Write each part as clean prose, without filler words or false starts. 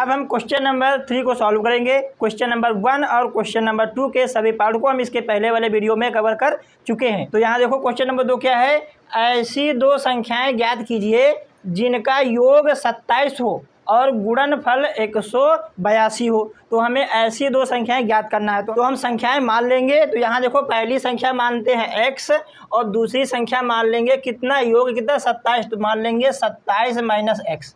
अब हम question number 3 को सॉल्व करेंगे। क्वेश्चन नंबर 1 और क्वेश्चन नंबर 2 के सभी पार्ट को हम इसके पहले वाले वीडियो में कवर कर चुके हैं। तो यहाँ देखो क्वेश्चन नंबर 2 क्या है, ऐसी दो संख्याएं ज्ञात कीजिए जिनका योग 27 हो और गुणनफल 182 हो। तो हमें ऐसी दो संख्याएं ज्ञात करना है। तो हम संख्याएं मान लेंगे। तो यहाँ देखो पहली संख्या मानते हैं x और दूसरी संख्या मान लेंगे कितना, योग कितना 27। तो मान लेंगे 27 माइनस x।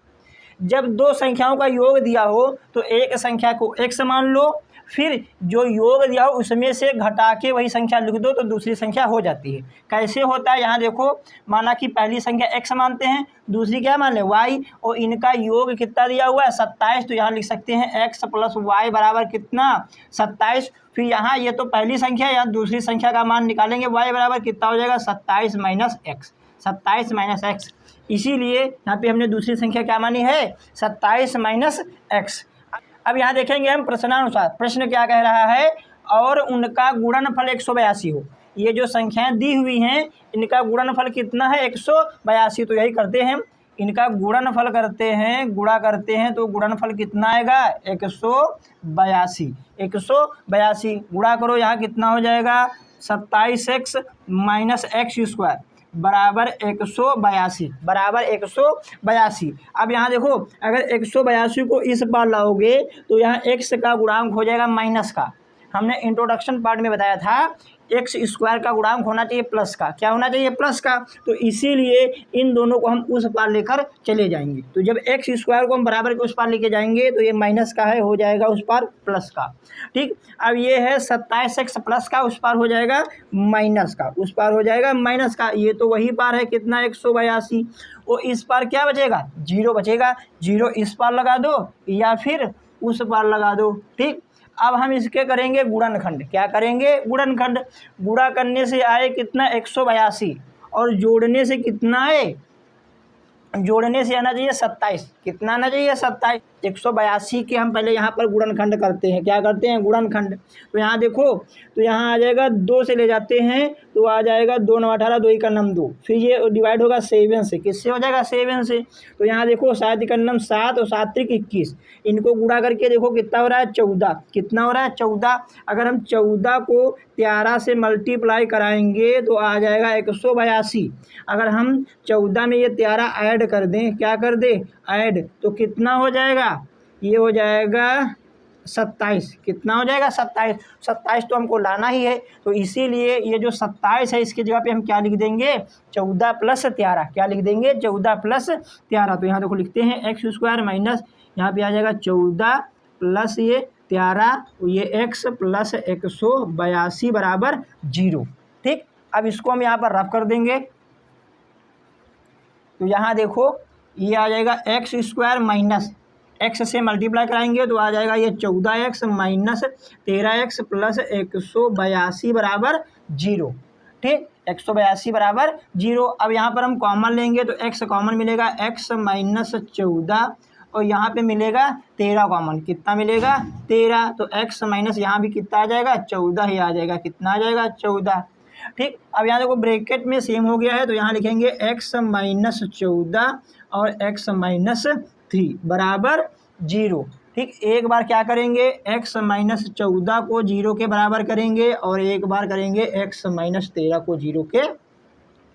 जब दो संख्याओं का योग दिया हो तो एक संख्या को x मान लो, फिर जो योग दिया हो उसमें से घटा के वही संख्या लिख दो तो दूसरी संख्या हो जाती है। कैसे होता है, यहाँ देखो माना कि पहली संख्या x मानते हैं, दूसरी क्या मान ले y, और इनका योग कितना दिया हुआ है 27। तो यहाँ लिख सकते हैं x प्लस वाई बराबर कितना 27। फिर यहाँ ये तो पहली संख्या, यहाँ दूसरी संख्या का मान निकालेंगे, y बराबर कितना हो जाएगा 27 माइनस एक्स, 27 माइनस एक्स। इसीलिए यहाँ पे हमने दूसरी संख्या क्या मानी है 27 माइनस एक्स। अब यहाँ देखेंगे हम प्रश्नानुसार, प्रश्न क्या कह रहा है, और उनका गुणनफल 182 हो। ये जो संख्याएं दी हुई हैं इनका गुणनफल कितना है 182। तो यही करते हैं, इनका गुणनफल करते हैं, गुणा करते हैं तो गुणनफल कितना आएगा 182। 182 गुणा करो, यहाँ कितना हो जाएगा 27x माइनस एक्स स्क्वायर बराबर 182, बराबर 182। अब यहाँ देखो अगर 182 को इस बार लाओगे तो यहाँ x का गुणांक हो जाएगा माइनस का। हमने इंट्रोडक्शन पार्ट में बताया था एक्स स्क्वायर का गुणांक होना चाहिए प्लस का, क्या होना चाहिए प्लस का। तो इसीलिए इन दोनों को हम उस पार लेकर चले जाएंगे। तो जब एक्स स्क्वायर को हम बराबर के उस पार लेके जाएंगे तो ये माइनस का है, हो जाएगा उस पार प्लस का। ठीक, अब ये है 27x प्लस का, उस पार हो जाएगा माइनस का, उस पार हो जाएगा माइनस का। ये तो वही पार है कितना 182, और इस पार क्या बचेगा 0 बचेगा। 0 इस पार लगा दो या फिर उस पार लगा दो। ठीक, अब हम इसके करेंगे गुणनखंड। क्या करेंगे गुणनखंड, गुणा करने से आए कितना 182 और जोड़ने से कितना है, जोड़ने से आना चाहिए 27। कितना आना चाहिए 27। 182 के हम पहले यहाँ पर गुणनखंड करते हैं। क्या करते हैं गुणनखंड। तो यहाँ देखो, तो यहाँ आ जाएगा 2 से ले जाते हैं तो आ जाएगा 2 9 18, 2 का नम 2, फिर ये डिवाइड होगा 7 से। किससे हो जाएगा 7 से। तो यहाँ देखो 7 का नम 7 और 7 3 21, इनको गुणा करके देखो कितना हो रहा है 14। कितना हो रहा है 14। अगर हम 14 को 13 से मल्टीप्लाई कराएंगे तो आ जाएगा 182। अगर हम 14 में ये 13 ऐड कर दें, क्या कर दें ऐड, तो कितना हो जाएगा, ये हो जाएगा 27। कितना हो जाएगा 27। 27 तो हमको लाना ही है, तो इसीलिए ये जो 27 है इसकी जगह पे हम क्या लिख देंगे 14 प्लस 13। क्या लिख देंगे 14 प्लस 13। तो यहाँ देखो लिखते हैं एक्स स्क्वायर माइनस, यहाँ पे आ जाएगा 14 प्लस ये 13, ये x प्लस 182 बराबर 0। ठीक, अब इसको हम यहाँ पर रफ कर देंगे। तो यहाँ देखो ये आ जाएगा एक्स स्क्वायर माइनस x से मल्टीप्लाई कराएंगे तो आ जाएगा ये 14x माइनस 13x प्लस 182 बराबर 0। ठीक, 182 बराबर 0। अब यहाँ पर हम कॉमन लेंगे तो x कॉमन मिलेगा, x माइनस 14 और यहाँ पे मिलेगा 13 कॉमन। कितना मिलेगा 13। तो x माइनस यहाँ भी कितना आ जाएगा 14 ही आ जाएगा। कितना आ जाएगा 14। ठीक, अब यहाँ देखो ब्रैकेट में सेम हो गया है तो यहाँ लिखेंगे x माइनस 14 और x माइनस 3 बराबर 0। ठीक, एक बार क्या करेंगे x माइनस 14 को 0 के बराबर करेंगे और एक बार करेंगे x माइनस 13 को 0 के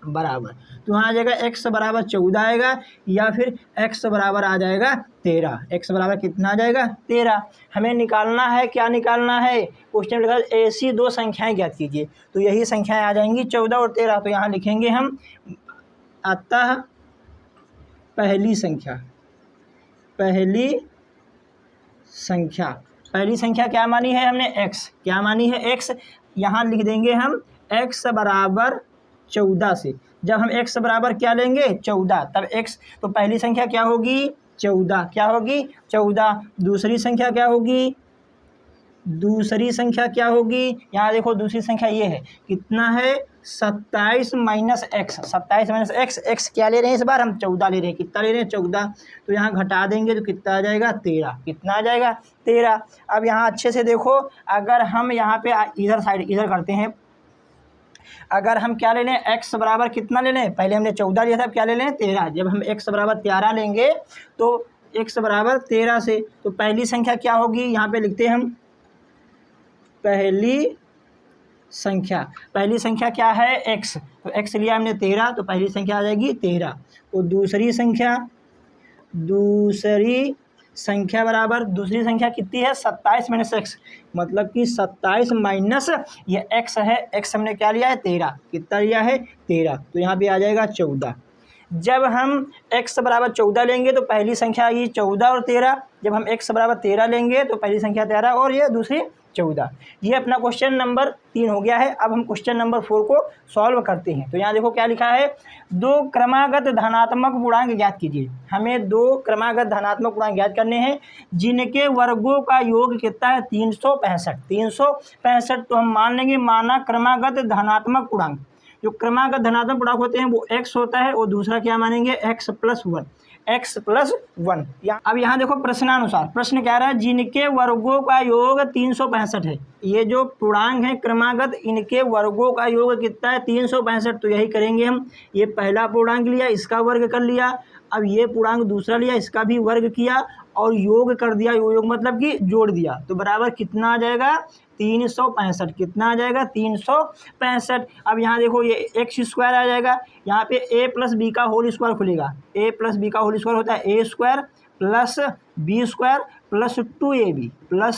बराबर। तो यहाँ आ जाएगा x बराबर 14 आएगा या फिर x बराबर आ जाएगा 13। x बराबर कितना आ जाएगा 13। हमें निकालना है, क्या निकालना है, क्वेश्चन में लिखा है ऐसी दो संख्याएं ज्ञात कीजिए। तो यही संख्याएं आ जाएंगी 14 और 13। तो यहाँ लिखेंगे हम अतः पहली संख्या, पहली संख्या क्या मानी है हमने x, क्या मानी है x। यहाँ लिख देंगे हम x बराबर 14 से। जब हम x बराबर क्या लेंगे 14 तब x, तो पहली संख्या क्या होगी 14, क्या होगी 14। दूसरी संख्या क्या होगी, दूसरी संख्या क्या होगी, यहाँ देखो दूसरी संख्या ये है, कितना है 27 minus x. 27 minus x, x क्या ले रहे हैं इस बार हम 14 ले रहे हैं। कितना ले रहे हैं 14। तो यहाँ घटा देंगे तो कितना आ जाएगा 13। कितना आ जाएगा 13। अब यहाँ अच्छे से देखो, अगर हम यहाँ पे इधर साइड इधर करते हैं, अगर हम क्या ले लें x बराबर कितना ले लें, पहले हमने 14 लिया था, अब क्या ले लें 13। जब हम x बराबर 13 लेंगे तो x बराबर 13 से। तो पहली संख्या क्या होगी, यहाँ पे लिखते हैं हम पहली संख्या क्या है x, तो x लिया हमने 13, तो पहली संख्या आ जाएगी 13। तो दूसरी संख्या कितनी है 27 माइनस x, मतलब कि 27 माइनस ये x है, x हमने क्या लिया है 13, कितना लिया है 13, तो यहाँ पे आ जाएगा 14। जब हम x बराबर 14 लेंगे तो पहली संख्या आएगी 14 और 13, जब हम x बराबर 13 लेंगे तो पहली संख्या 13 और ये दूसरी 14। ये अपना क्वेश्चन नंबर 3 हो गया है। अब हम क्वेश्चन नंबर 4 को सॉल्व करते हैं। तो यहाँ देखो क्या लिखा है, दो क्रमागत धनात्मक पूर्णांक ज्ञात कीजिए। हमें दो क्रमागत धनात्मक पूर्णांक ज्ञात करने हैं जिनके वर्गों का योग कितना है 365। तो हम मान लेंगे माना क्रमागत धनात्मक पूर्णांक, जो क्रमागत धनात्मक पूर्णांक होते हैं वो x होता है, और दूसरा क्या मानेंगे x प्लस वन। अब यहाँ देखो प्रश्नानुसार प्रश्न क्या रहा है, जिनके वर्गों का योग 365 है। ये जो पूर्णांक है क्रमागत, इनके वर्गों का योग कितना है 365। तो यही करेंगे हम, ये पहला पूर्णांक लिया इसका वर्ग कर लिया, अब ये पूर्णांक दूसरा लिया इसका भी वर्ग किया और योग कर दिया, योग मतलब कि जोड़ दिया, तो बराबर कितना आ जाएगा 365। कितना आ जाएगा 365। अब यहाँ देखो ये एक्स स्क्वायर आ जाएगा, यहाँ पे a प्लस बी का होल स्क्वायर खुलेगा, a प्लस बी का होल स्क्वायर होता है a square plus B square plus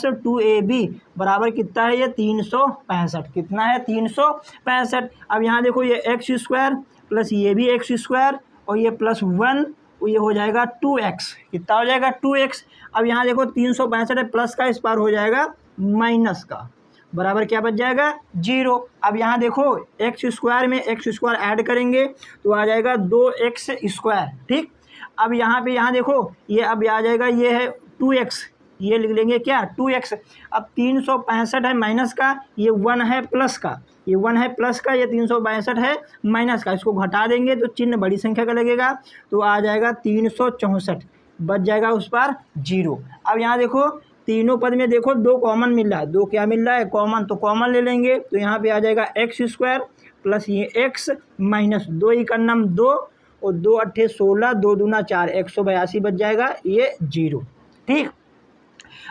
2ab बराबर कितना है ये 365। कितना है 365। अब यहाँ देखो ये एक्स स्क्वायर प्लस ये भी एक्स स्क्वायर और ये प्लस 1, ये हो जाएगा 2x। कितना हो जाएगा 2x। अब यहाँ देखो 365 है, प्लस का इस पार हो जाएगा माइनस का, बराबर क्या बच जाएगा 0। अब यहाँ देखो एक्स स्क्वायर में एक्स स्क्वायर ऐड करेंगे तो आ जाएगा 2x स्क्वायर। ठीक, अब यहाँ देखो ये अब आ जाएगा, ये है 2x, ये लिख लेंगे क्या 2x। अब 365 है माइनस का, ये 1 है प्लस का, ये 1 है प्लस का, ये 362 है माइनस का, इसको घटा देंगे तो चिन्ह बड़ी संख्या का लगेगा, तो आ जाएगा 364, बच जाएगा उस पर 0। अब यहाँ देखो तीनों पद में देखो दो कॉमन मिल रहा है, दो क्या मिल रहा है कॉमन, तो कॉमन ले लेंगे तो यहाँ पे आ जाएगा एक्स स्क्वायर प्लस ये एक्स माइनस 2 इकन्नम 2 और 2 अट्ठे 16, 2 दूना 4, 182 बच जाएगा ये 0। ठीक,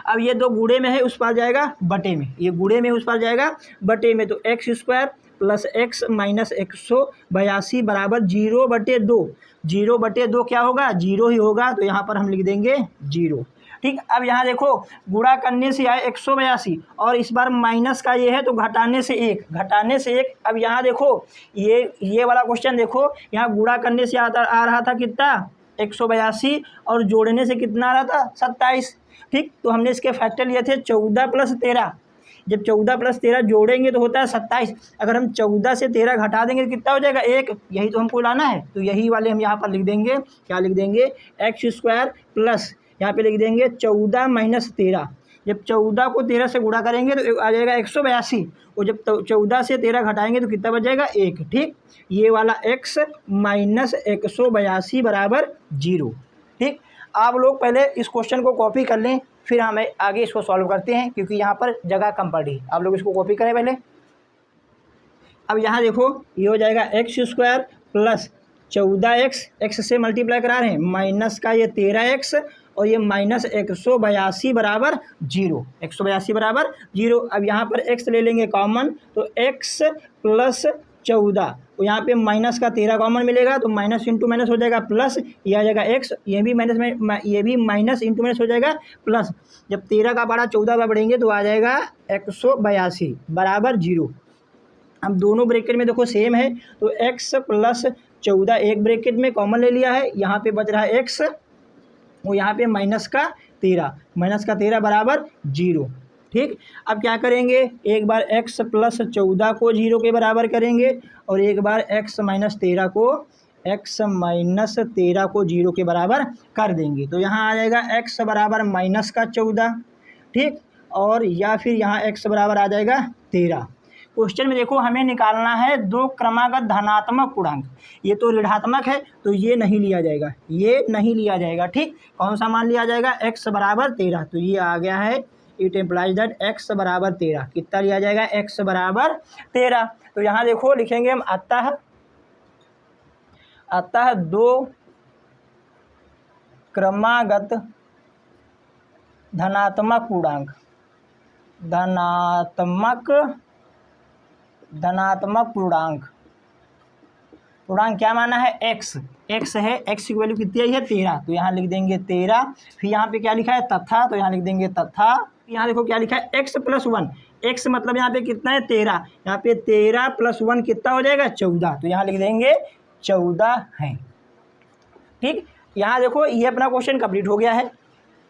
अब ये दो गुणे में है उस पार जाएगा बटे में, ये गुणे में उस पार जाएगा बटे में, तो x square plus x minus 182 बराबर 0/2। 0/2 क्या होगा 0 ही होगा, तो यहाँ पर हम लिख देंगे 0। ठीक, अब यहाँ देखो गुणा करने से आए 182 और इस बार माइनस का ये है तो घटाने से 1। अब यहाँ देखो ये वाला क्वेश्चन देखो, यहाँ गुणा करने से आ रहा था कितना 182 और जोड़ने से कितना आ रहा था 27। ठीक, तो हमने इसके फैक्टर लिए थे 14 प्लस 13। जब 14 प्लस 13 जोड़ेंगे तो होता है 27। अगर हम 14 से 13 घटा देंगे तो कितना हो जाएगा 1, यही तो हमको लाना है, तो यही वाले हम यहाँ पर लिख देंगे, क्या लिख देंगे एक्स स्क्वायर प्लस यहाँ पे लिख देंगे 14 माइनस 13। जब 14 को 13 से गुणा करेंगे तो आ जाएगा 182, और जब 14 से 13 घटाएंगे तो कितना बच जाएगा 1। ठीक, ये वाला x माइनस 182 बराबर 0। ठीक, आप लोग पहले इस क्वेश्चन को कॉपी कर लें, फिर हमें आगे इसको सॉल्व करते हैं, क्योंकि यहाँ पर जगह कम पड़ी। आप लोग इसको कॉपी करें पहले। अब यहाँ देखो ये हो जाएगा x square plus 14x, x से मल्टीप्लाई करा रहे हैं, माइनस का ये 13x और ये माइनस 182 बराबर 0। 182 बराबर 0। अब यहाँ पर x ले लेंगे कॉमन, तो x प्लस 14 और यहाँ पे माइनस का 13 कॉमन मिलेगा, तो माइनस इंटू माइनस हो जाएगा प्लस, ये आ जाएगा x, ये भी माइनस में, ये भी माइनस इंटू माइनस हो जाएगा प्लस। जब 13 का पारा 14 पर बढ़ेंगे तो आ जाएगा 182 बराबर 0। अब दोनों ब्रैकेट में देखो सेम है, तो x प्लस 14 एक ब्रैकेट में कॉमन ले लिया है, यहाँ पे बच रहा है x और यहाँ पे माइनस का 13 बराबर 0। ठीक, अब क्या करेंगे, एक बार x प्लस 14 को 0 के बराबर करेंगे और एक बार x माइनस 13 को 0 के बराबर कर देंगे, तो यहाँ आ जाएगा x बराबर माइनस का 14। ठीक, और या फिर यहाँ x बराबर आ जाएगा 13। क्वेश्चन में देखो हमें निकालना है दो क्रमागत धनात्मक पूर्णांक, ये तो ऋणात्मक है तो ये नहीं लिया जाएगा, ठीक, कौन सा मान लिया जाएगा x बराबर 13, तो ये आ गया है, इट इम्प्लाइज दैट x बराबर 13। कितना लिया जाएगा x बराबर 13। तो यहाँ देखो लिखेंगे हम आता है दो क्रमागत धनात्मक पूर्णांक, धनात्मक पूर्णांक, पूर्णांक क्या माना है, एक्स, एक्स है, एक्स की वैल्यू कितनी आई है 13, तो यहाँ लिख देंगे 13। फिर यहाँ पे क्या लिखा है तथा, तो यहाँ लिख देंगे तथा। यहाँ देखो क्या लिखा है x + 1, x मतलब यहाँ पे कितना है 13, यहाँ पे 13 + 1 कितना हो जाएगा 14, तो यहाँ लिख देंगे 14 है। ठीक, यहाँ देखो ये अपना क्वेश्चन कंप्लीट हो गया है।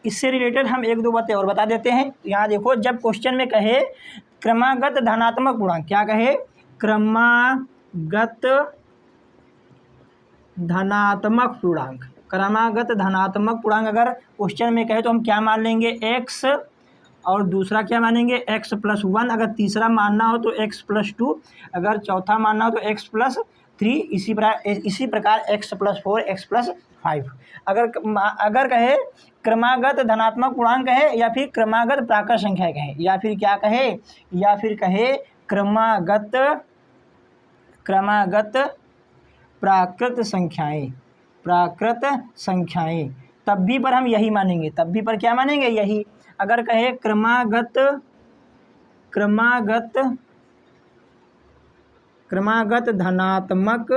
इससे रिलेटेड हम एक दो बातें और बता देते हैं। यहाँ देखो जब क्वेश्चन में कहे क्रमागत धनात्मक पूर्णांक, क्या कहे, क्रमागत धनात्मक पूर्णांक, क्रमागत धनात्मक पूर्णांक अगर क्वेश्चन में कहे तो हम क्या मान लेंगे x, और दूसरा क्या मानेंगे x + 1, अगर तीसरा मानना हो तो x + 2, अगर चौथा मानना हो तो x + 3, इसी प्रकार x + 4, x + 5। अगर कहे क्रमागत धनात्मक पूर्णांक है या फिर क्रमागत प्राकृत संख्या कहे, या फिर क्या कहे, या फिर कहे क्रमागत प्राकृत संख्याएं, तब भी पर हम यही मानेंगे, तब भी पर क्या मानेंगे, यही। अगर कहे क्रमागत धनात्मक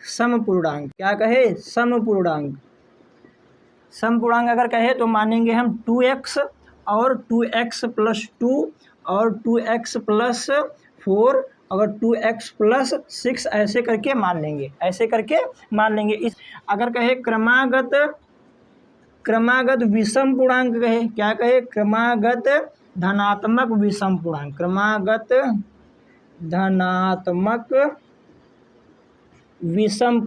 समपूर्णांक, क्या कहे, समपूर्णांक अगर कहे तो मानेंगे हम 2x और 2x + 2 और 2x + 4 अगर 2x + 6 ऐसे करके मान लेंगे, इस अगर कहे क्रमागत विषम पूर्णांक कहे, क्या कहे, क्रमागत धनात्मक विषम पूर्णांक, क्रमागत धनात्मक विषम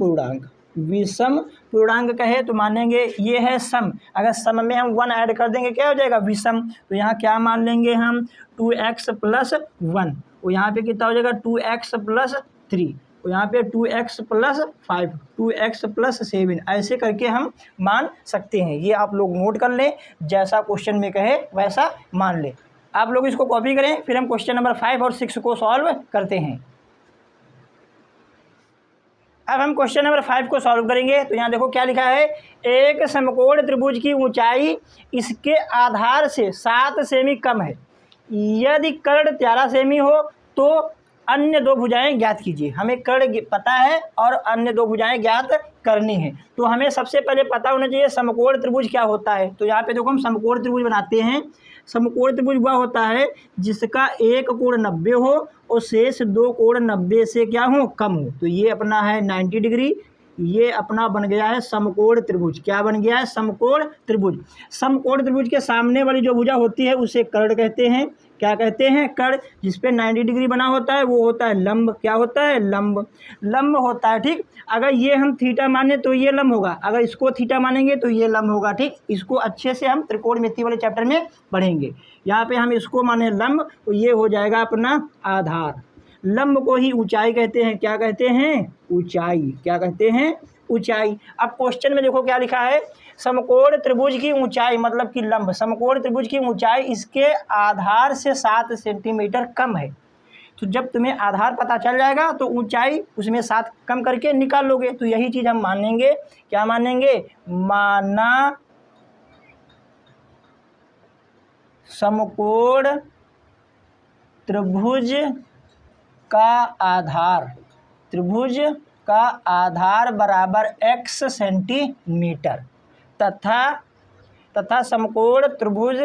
पूर्णांक कहे तो मानेंगे ये है सम, अगर सम में हम 1 ऐड कर देंगे क्या हो जाएगा, विषम। तो यहाँ क्या मान लेंगे हम 2x + 1, और यहाँ पे कितना हो जाएगा 2x + 3, और यहाँ पे 2x + 5, 2x + 7, ऐसे करके हम मान सकते हैं। ये आप लोग नोट कर लें, जैसा क्वेश्चन में कहे वैसा मान लें। आप लोग इसको कॉपी करें, फिर हम क्वेश्चन नंबर 5 और 6 को सॉल्व करते हैं। अब हम क्वेश्चन नंबर 5 को सॉल्व करेंगे। तो यहाँ देखो क्या लिखा है, एक समकोण त्रिभुज की ऊंचाई इसके आधार से 7 सेमी कम है, यदि कर्ण 13 सेमी हो तो अन्य दो भुजाएं ज्ञात कीजिए। हमें कर्ण पता है और अन्य दो भुजाएं ज्ञात करनी है, तो हमें सबसे पहले पता होना चाहिए समकोण त्रिभुज क्या होता है। तो यहाँ पे देखो हम समकोण त्रिभुज बनाते हैं। समकोण त्रिभुज वह होता है जिसका एक कोण 90 हो और शेष दो कोण 90 से क्या हो, कम हो। तो ये अपना है 90 डिग्री, ये अपना बन गया है समकोण त्रिभुज। क्या बन गया है, समकोण त्रिभुज। समकोण त्रिभुज के सामने वाली जो भुजा होती है उसे कर्ण कहते हैं। क्या कहते हैं, कर्ण। जिसपे 90 डिग्री बना होता है वो होता है लंब। क्या होता है, लंब होता है। ठीक, अगर ये हम थीटा माने तो ये लंब होगा, अगर इसको थीटा मानेंगे तो ये लंब होगा। ठीक, इसको अच्छे से हम त्रिकोणमिति वाले चैप्टर में पढ़ेंगे। यहाँ पे हम इसको माने लंब, तो ये हो जाएगा अपना आधार। लंब को ही ऊंचाई कहते हैं। क्या कहते हैं, ऊंचाई। क्या कहते हैं, ऊंचाई। अब क्वेश्चन में देखो क्या लिखा है, समकोण त्रिभुज की ऊंचाई मतलब कि लंब, समकोण त्रिभुज की ऊंचाई इसके आधार से 7 सेंटीमीटर कम है। तो जब तुम्हें आधार पता चल जाएगा तो ऊंचाई उसमें 7 कम करके निकाल लोगे। तो यही चीज़ हम मानेंगे। क्या मानेंगे, माना समकोण त्रिभुज का आधार बराबर x सेंटीमीटर तथा समकोण त्रिभुज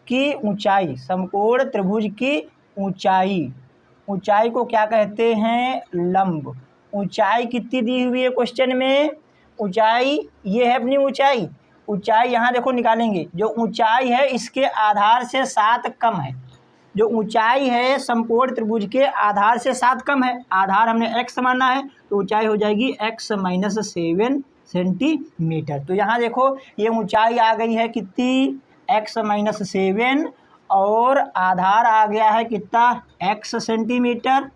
की ऊंचाई, समकोण त्रिभुज की ऊंचाई को क्या कहते हैं, लंब। ऊंचाई कितनी दी हुई है क्वेश्चन में, ऊंचाई ये है अपनी ऊंचाई यहाँ देखो निकालेंगे। जो ऊंचाई है इसके आधार से 7 कम है। जो ऊंचाई है समकोण त्रिभुज के आधार से 7 कम है। आधार हमने x माना है तो ऊंचाई हो जाएगी x - 7 सेंटीमीटर। तो यहाँ देखो ये ऊंचाई आ गई है कितनी, x - 7, और आधार आ गया है कितना, x सेंटीमीटर,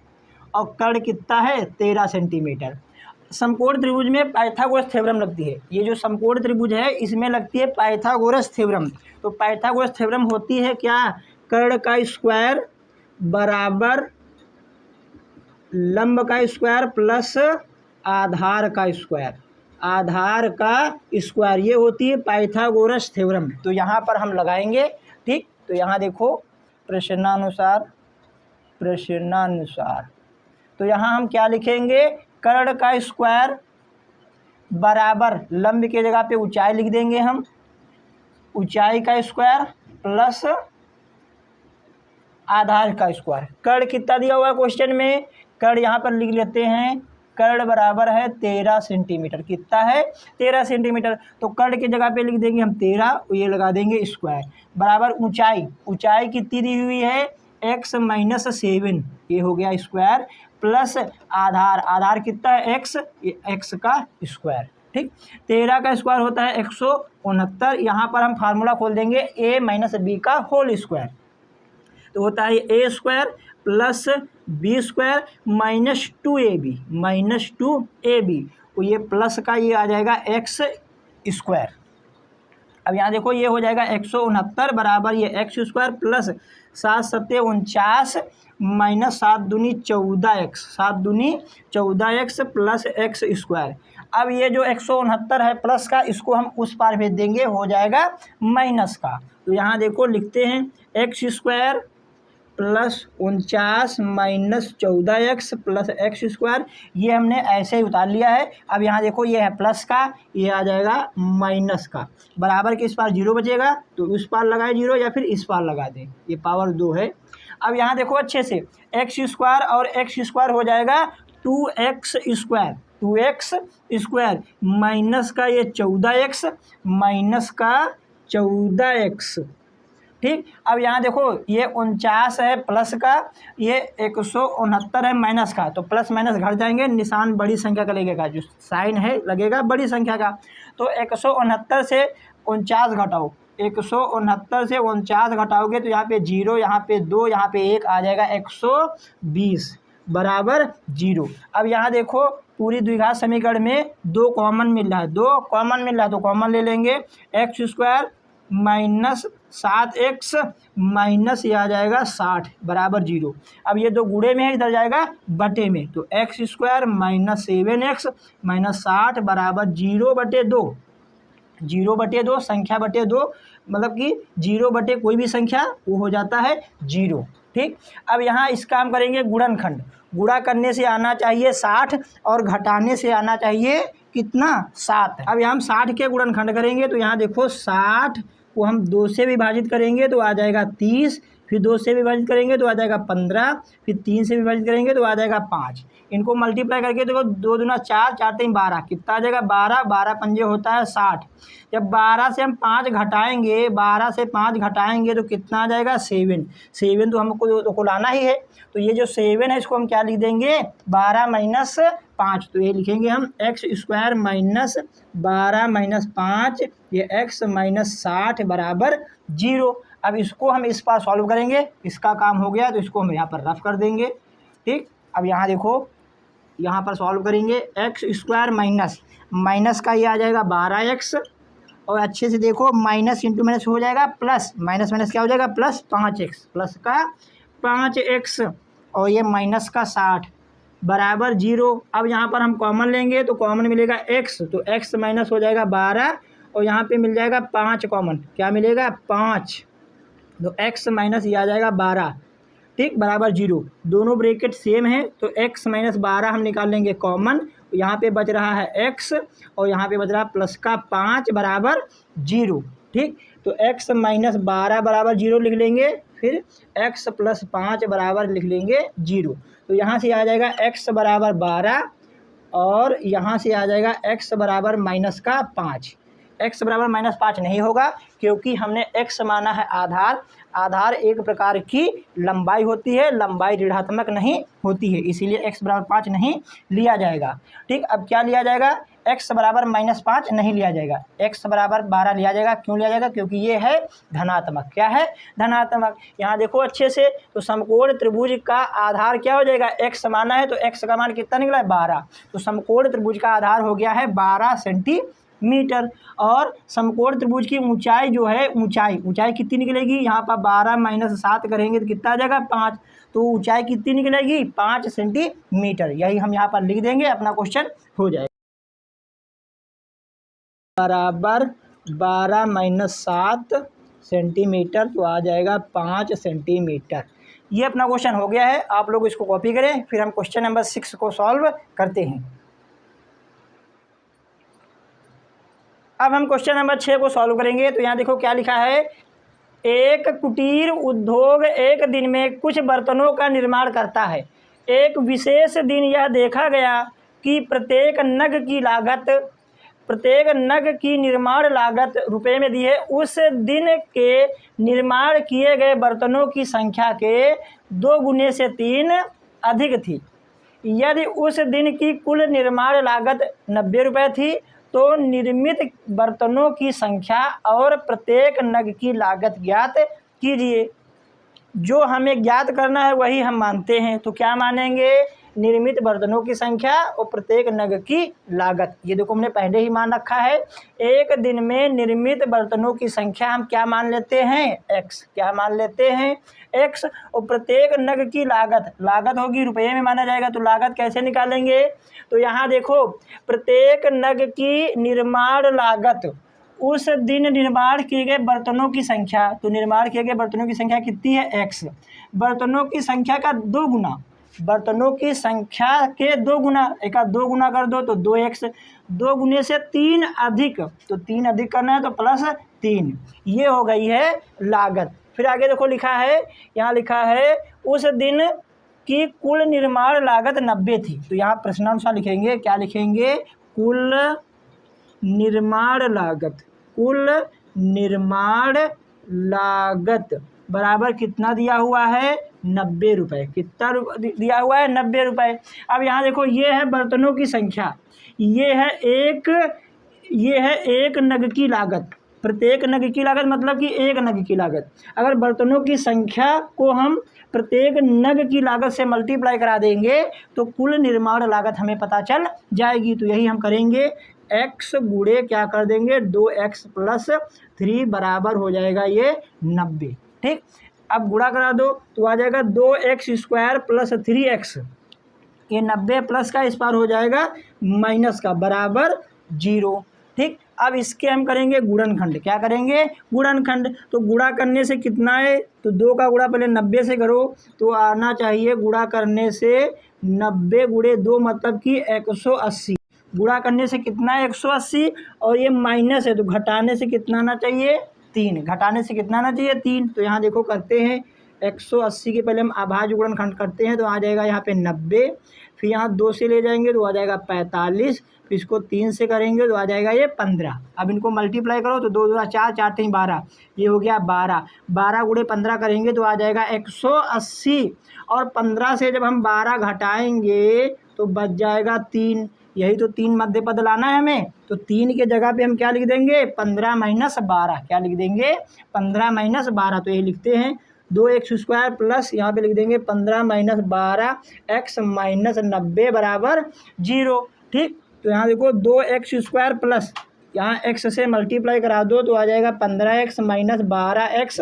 और कर्ण कितना है 13 सेंटीमीटर। समकोण त्रिभुज में पाइथागोरस थ्योरम लगती है। ये जो समकोण त्रिभुज है इसमें लगती है पाइथागोरस थ्योरम। तो पाइथागोरस थ्योरम होती है क्या, कर्ण का स्क्वायर बराबर लंब का स्क्वायर प्लस आधार का स्क्वायर। आधार का स्क्वायर, ये होती है पाइथागोरस थ्योरम। तो यहाँ पर हम लगाएंगे। ठीक, तो यहाँ देखो प्रश्नानुसार तो यहाँ हम क्या लिखेंगे, कर्ण का स्क्वायर बराबर लंब की जगह पे ऊंचाई लिख देंगे हम, ऊंचाई का स्क्वायर प्लस आधार का स्क्वायर। कर्ण कितना दिया हुआ है क्वेश्चन में, कर्ण यहाँ पर लिख लेते हैं, कर्ण बराबर है 13 सेंटीमीटर। कितना है, 13 सेंटीमीटर। तो कर्ण की जगह पे लिख देंगे हम 13, ये लगा देंगे स्क्वायर बराबर ऊंचाई कितनी दी हुई है, x माइनस 7, ये हो गया स्क्वायर, प्लस आधार कितना है x, ये x का स्क्वायर। ठीक, 13 का स्क्वायर होता है 169। यहाँ पर हम फार्मूला खोल देंगे a माइनस बी का होल स्क्वायर, तो होता है a square plus B square minus 2ab, तो ये प्लस का ये आ जाएगा x स्क्वायर। अब यहाँ देखो ये हो जाएगा 169 बराबर ये x स्क्वायर प्लस 7 सत्ते 49 माइनस 7 दूनी 14x, 7 दूनी 14x प्लस x स्क्वायर। अब ये जो 169 है प्लस का, इसको हम उस पार भेज देंगे, हो जाएगा माइनस का। तो यहाँ देखो लिखते हैं x square plus 49 minus 14x plus x square, ये हमने ऐसे ही उतार लिया है। अब यहाँ देखो ये है प्लस का, ये आ जाएगा माइनस का, बराबर के इस पार 0 बचेगा, तो उस पार लगाए 0 या फिर इस पार लगा दें, ये पावर 2 है। अब यहाँ देखो अच्छे से x स्क्वायर और x स्क्वायर हो जाएगा 2x स्क्वायर माइनस का ये 14x माइनस का 14x। ठीक, अब यहाँ देखो ये 49 है प्लस का, ये 169 है माइनस का, तो प्लस माइनस घट जाएंगे, निशान बड़ी संख्या का लगेगा, जो साइन है लगेगा बड़ी संख्या का। तो 169 से 49 घटाओ, 169 से 49 घटाओगे तो यहाँ पे 0, यहाँ पे 2, यहाँ पे 1 आ जाएगा 120 बराबर 0। अब यहाँ देखो पूरी द्विघात समीकरण में 2 कॉमन मिल रहा है, तो कॉमन ले लेंगे, x square minus 7x minus ये आ जाएगा 60 बराबर 0। अब ये 2 गुणे में है, इधर जाएगा बटे में, तो x square minus 7x minus 60 बराबर 0/2, 0/2 संख्या बटे 2, मतलब कि 0 बटे कोई भी संख्या वो हो जाता है 0। ठीक, अब यहाँ इस काम करेंगे गुणनखंड, गुणा करने से आना चाहिए 60 और घटाने से आना चाहिए कितना, 7। अब यहाँ हम 60 के गुणनखंड करेंगे, तो यहाँ देखो 60 को हम 2 से विभाजित करेंगे तो आ जाएगा 30, फिर 2 से विभाजित करेंगे तो आ जाएगा 15, फिर 3 से विभाजित करेंगे तो आ जाएगा 5। इनको मल्टीप्लाई करके देखो 2 दूना 4, 4 3 12, कितना आ जाएगा 12, 12 पंजे होता है 60। जब 12 से हम 5 घटाएंगे, 12 से 5 घटाएंगे तो कितना आ जाएगा 7 तो हमको तो लाना ही है। तो ये जो 7 है इसको हम क्या लिख देंगे, 12 माइनस 5, तो ये लिखेंगे हम x स्क्वायर माइनस 12 माइनस 5, ये x माइनस 60 बराबर 0। अब इसको हम इस पार सॉल्व करेंगे, इसका काम हो गया, तो इसको हम यहाँ पर रफ कर देंगे। ठीक, अब यहाँ देखो यहाँ पर सॉल्व करेंगे, x स्क्वायर माइनस का ये आ जाएगा 12x, और अच्छे से देखो माइनस इंटू माइनस हो जाएगा प्लस, माइनस माइनस क्या हो जाएगा प्लस 5x, प्लस का 5x और ये माइनस का 60 बराबर 0। अब यहाँ पर हम कॉमन लेंगे तो कॉमन मिलेगा x, तो x माइनस हो जाएगा 12 और यहाँ पे मिल जाएगा 5 कॉमन, क्या मिलेगा 5, तो x माइनस ये आ जाएगा 12। ठीक, बराबर 0, दोनों ब्रैकेट सेम है, तो x माइनस 12 हम निकाल लेंगे कॉमन, यहाँ पे बच रहा है x और यहाँ पे बच रहा है प्लस का 5 बराबर 0। ठीक, तो x माइनस 12 बराबर 0 लिख लेंगे, फिर x प्लस 5 बराबर लिख लेंगे 0। तो यहाँ से आ जाएगा x बराबर 12 और यहाँ से आ जाएगा x बराबर माइनस का 5। x बराबर माइनस 5 नहीं होगा, क्योंकि हमने x माना है आधार एक प्रकार की लंबाई होती है, लंबाई ऋणात्मक नहीं होती है, इसीलिए x बराबर 5 नहीं लिया जाएगा। ठीक, अब क्या लिया जाएगा, x बराबर माइनस 5 नहीं लिया जाएगा, x बराबर 12 लिया जाएगा। क्यों लिया जाएगा, क्योंकि ये है धनात्मक, क्या है धनात्मक। यहाँ देखो अच्छे से, तो समकोण त्रिभुज का आधार क्या हो जाएगा, x माना है, तो x का मान कितना निकला है 12, तो समकोण त्रिभुज का आधार हो गया है 12 सेंटीमीटर। और समकोण त्रिभुज की ऊंचाई जो है, ऊंचाई कितनी निकलेगी, यहाँ पर 12 माइनस 7 करेंगे तो कितना आ जाएगा 5, तो ऊंचाई कितनी निकलेगी 5 सेंटीमीटर। यही हम यहाँ पर लिख देंगे, अपना क्वेश्चन हो जाएगा। बराबर 12 माइनस 7 सेंटीमीटर, तो आ जाएगा 5 सेंटीमीटर। ये अपना क्वेश्चन हो गया है। आप लोग इसको कॉपी करें, फिर हम क्वेश्चन नंबर 6 को सॉल्व करते हैं। अब हम क्वेश्चन नंबर 6 को सॉल्व करेंगे। तो यहाँ देखो क्या लिखा है, एक कुटीर उद्योग एक दिन में कुछ बर्तनों का निर्माण करता है। एक विशेष दिन यह देखा गया कि प्रत्येक नग की निर्माण लागत रुपए में दी है। उस दिन के निर्माण किए गए बर्तनों की संख्या के 2 गुने से 3 अधिक थी। यदि उस दिन की कुल निर्माण लागत 90 रुपये थी तो निर्मित बर्तनों की संख्या और प्रत्येक नग की लागत ज्ञात कीजिए। जो हमें ज्ञात करना है वही हम मानते हैं, तो क्या मानेंगे, निर्मित बर्तनों की संख्या और प्रत्येक नग की लागत। ये देखो हमने पहले ही मान रखा है। एक दिन में निर्मित बर्तनों की संख्या हम क्या मान लेते हैं, x। क्या मान लेते हैं, x। और प्रत्येक नग की लागत होगी रुपये में माना जाएगा। तो लागत कैसे निकालेंगे, तो यहाँ देखो प्रत्येक नग की निर्माण लागत, उस दिन निर्माण किए गए बर्तनों की संख्या, तो निर्माण किए गए बर्तनों की संख्या कितनी है, x। बर्तनों की संख्या का 2 गुना, बर्तनों की संख्या के 2 गुना, एक 2 गुना कर दो तो 2x। 2 गुने से 3 अधिक, तो 3 अधिक करना है तो प्लस 3, ये हो गई है लागत। फिर आगे देखो लिखा है, यहाँ लिखा है उस दिन की कुल निर्माण लागत 90 थी। तो यहाँ प्रश्नानुसार लिखेंगे, क्या लिखेंगे, कुल निर्माण लागत। कुल निर्माण लागत बराबर कितना दिया हुआ है, 90 रुपये। कितना दिया हुआ है, 90 रुपये। अब यहाँ देखो ये है बर्तनों की संख्या, ये है एक नग की लागत। प्रत्येक नग की लागत मतलब कि एक नग की लागत। अगर बर्तनों की संख्या को हम प्रत्येक नग की लागत से मल्टीप्लाई करा देंगे तो कुल निर्माण लागत हमें पता चल जाएगी। तो यही हम करेंगे, x गुणे क्या कर देंगे, 2x प्लस 3 बराबर हो जाएगा ये 90। ठीक, अब गुणा करा दो तो आ जाएगा 2x स्क्वायर प्लस 3x, ये 90 प्लस का इस पार हो जाएगा माइनस का, बराबर 0। ठीक, अब इसके हम करेंगे गुणनखंड। क्या करेंगे, गुणनखंड। तो गुणा करने से कितना है, तो 2 का गुणा पहले 90 से करो तो आना चाहिए गुणा करने से 90 गुणे 2 मतलब कि 180। गुणा करने से कितना है, 180, और ये माइनस है तो घटाने से कितना आना चाहिए, 3। घटाने से कितना आना चाहिए, 3। तो यहाँ देखो करते हैं 180 के पहले हम अभाज्य गुणनखंड करते हैं तो आ जाएगा यहाँ पे 90, फिर यहाँ 2 से ले जाएंगे तो आ जाएगा 45, फिर इसको 3 से करेंगे तो आ जाएगा ये 15। अब इनको मल्टीप्लाई करो तो 2 2 4 4 3 12, ये हो गया 12। 12 गुणे 15 करेंगे तो आ जाएगा 180, और 15 से जब हम 12 घटाएंगे तो बच जाएगा 3। यही तो 3 मध्य पद लाना है हमें, तो 3 के जगह पे हम क्या लिख देंगे, 15 माइनस 12। क्या लिख देंगे, 15 माइनस 12। तो ये लिखते हैं 2x स्क्वायर प्लस यहाँ पे लिख देंगे 15 माइनस 12 x माइनस 90 बराबर 0। ठीक, तो यहाँ देखो 2x स्क्वायर प्लस यहाँ x से मल्टीप्लाई करा दो तो आ जाएगा 15x माइनस 12x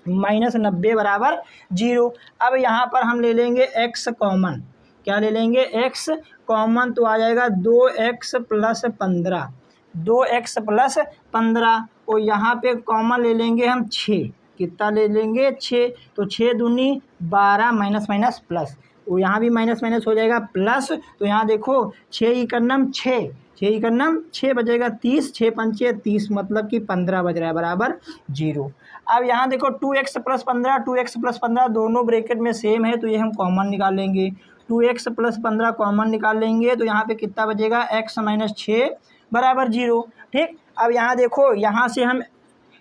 माइनस 90 बराबर 0। अब यहाँ पर हम ले लेंगे x कॉमन। क्या ले लेंगे, x कॉमन, तो आ जाएगा 2x प्लस 15, 2x प्लस 15। और यहाँ पे कॉमन ले लेंगे हम 6। कितना ले लेंगे, 6। तो 6 दूनी 12 माइनस माइनस प्लस, वो यहाँ भी माइनस माइनस हो जाएगा प्लस। तो यहाँ देखो 6 इकन्नम 6, 6 इकन्नम 6 बचेगा 30, 6 पंचे 30 मतलब कि 15 बच रहा है बराबर 0। अब यहाँ देखो 2x प्लस 15, 2x प्लस 15 दोनों ब्रैकेट में सेम है तो ये हम कॉमन निकाल लेंगे। 2x प्लस 15 कॉमन निकाल लेंगे तो यहाँ पे कितना बचेगा, x माइनस 6 बराबर 0। ठीक, अब यहाँ देखो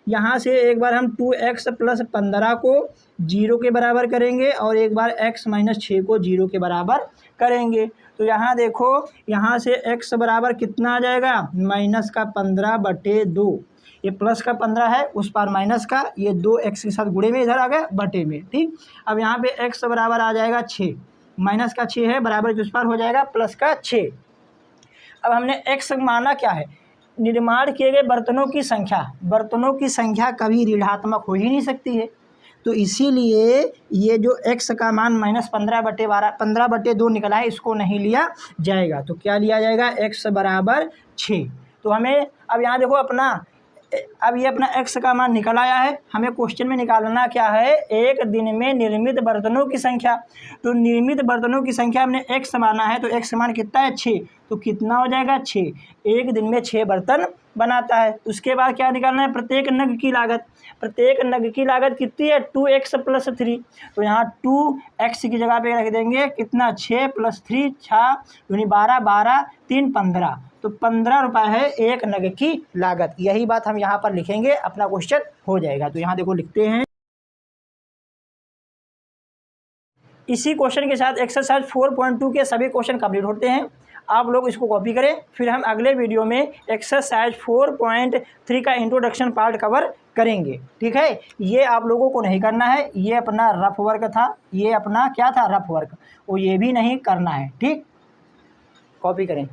यहाँ से एक बार हम 2x प्लस 15 को 0 के बराबर करेंगे और एक बार x माइनस 6 को 0 के बराबर करेंगे। तो यहाँ देखो यहाँ से x बराबर कितना आ जाएगा, माइनस का 15/2। ये प्लस का 15 है, उस पार माइनस का, ये 2x के साथ गुणे में इधर आ गया बटे में। ठीक, अब यहाँ पे x बराबर आ जाएगा 6, माइनस का 6 है बराबर उस पार हो जाएगा प्लस का 6। अब हमने x माना क्या है, निर्माण किए गए बर्तनों की संख्या। बर्तनों की संख्या कभी ऋणात्मक हो ही नहीं सकती है, तो इसीलिए ये जो x का मान माइनस 15/2 निकला है इसको नहीं लिया जाएगा। तो क्या लिया जाएगा, x बराबर 6। तो हमें अब यहाँ देखो अपना, अब ये अपना x का मान निकल आया है। हमें क्वेश्चन में निकालना क्या है, एक दिन में निर्मित बर्तनों की संख्या। तो निर्मित बर्तनों की संख्या हमने x माना है, तो x मान कितना है 6, तो कितना हो जाएगा 6। एक दिन में 6 बर्तन बनाता है। उसके बाद क्या निकालना है, प्रत्येक नग की लागत। प्रत्येक नग की लागत कितनी है 2x + 3, तो यहाँ 2x की जगह पे रख देंगे कितना 6 + 3 6 यानी 12 12 3 15, तो 15 रुपये है एक नग की लागत। यही बात हम यहाँ पर लिखेंगे, अपना क्वेश्चन हो जाएगा। तो यहाँ देखो लिखते हैं, इसी क्वेश्चन के साथ एक्सरसाइज 4.2 के सभी क्वेश्चन कंप्लीट होते हैं। आप लोग इसको कॉपी करें, फिर हम अगले वीडियो में एक्सरसाइज 4.3 का इंट्रोडक्शन पार्ट कवर करेंगे। ठीक है, ये आप लोगों को नहीं करना है, ये अपना रफ वर्क था, ये अपना क्या था रफ वर्क, वो ये भी नहीं करना है। ठीक, कॉपी करें।